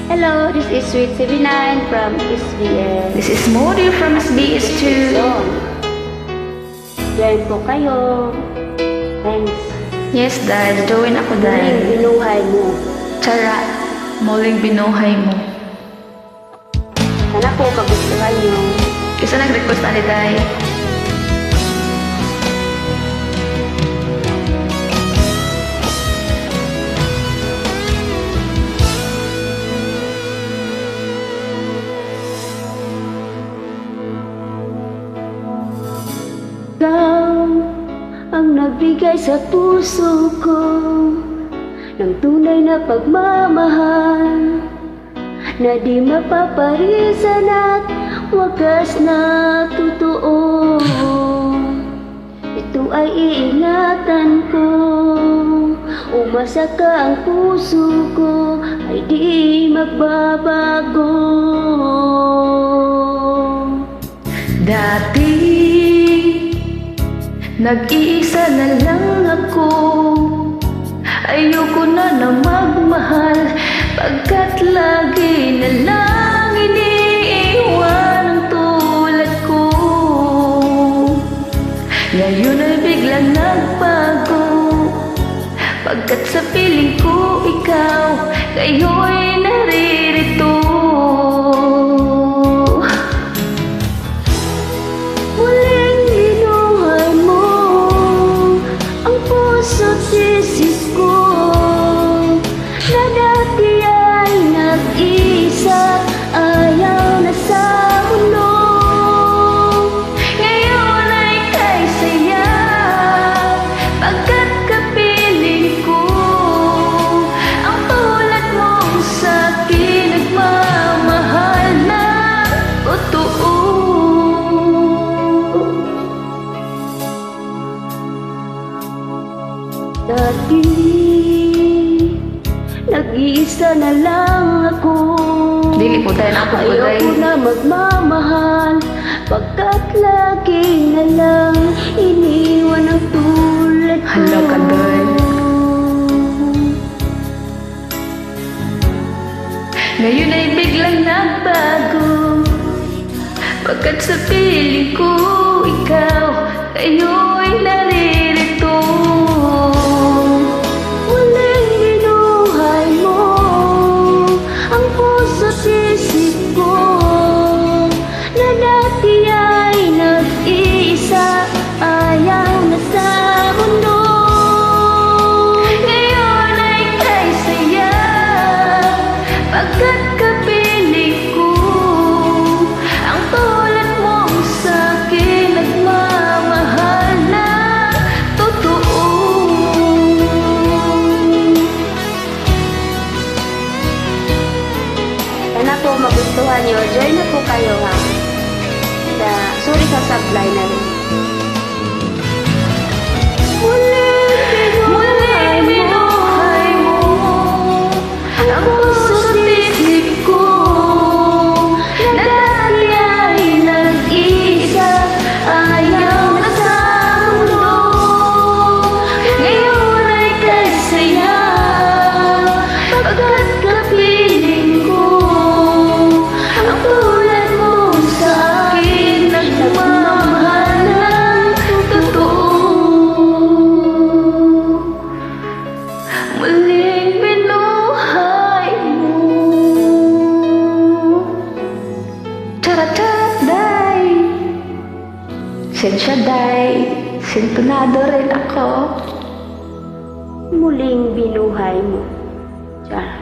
Hello, this is Sweet 79 from SBS. This is Modi from SBS2. Join po kayo. Thanks. Yes, Dad. Join ako, Muling Dad. binuhay mo. Tsara, muling binuhay mo. Sana po magustuhan nyo. Isa nag-request na ni Day. Ikaw ang nagbigay sa puso ko ng tunay na pagmamahal na di mapaparisan at wagas na totoo. Ito ay iingatan ko, umasa ka ang puso ko ay di magbabago. Dati, nag-iisa na lang ako. Ayoko na magmahal, pagkat lagi na lang iniiwan ang tulad ko. Ngayon ay biglang nagbago, pagkat sa piling ko ikaw, kayo'y naririto. Muling binuhay mo ang puso't sisis ko na dati ay nag-isa, ayaw na sa mundo. Ngayon ay kay saya, pagkat kapiling ko ang tulad mong sa'kin nagmamahal na totoo. Dati, nag-iisa na lang ako. Dili po tayo na po, Day. Ayoko na magmamahal, pagkat lagi na lang iniwan ang tulad ko. Hala ka, Day. Ngayon ay biglang nagbago, pagkat sa piling ko ikaw, kayo'y naririto. Muling binuhay mo ang puso't sisip ko na dati ay nag-iisa, ayaw na sa mundo. Ngayon ay kay saya, pagkat kapiling ko ang tulad mong sa'kin nagmamahal na totoo. Sana po magustuhan nyo. Join na po kayo ha. Sorry sa supply na rin. Muling binuhay mo ang puso't isip ko na dati ay nag-iisa, ayaw na sa mundo. Ngayon ay kay saya, pagkat kapiling ko ang tulad mo sa'kin nagmamahal ng totoo. Muling binuhay mo. Tsara-tsara, Day. Sensya, Day. Sintonado rin ako. Muling binuhay mo. Tiyan.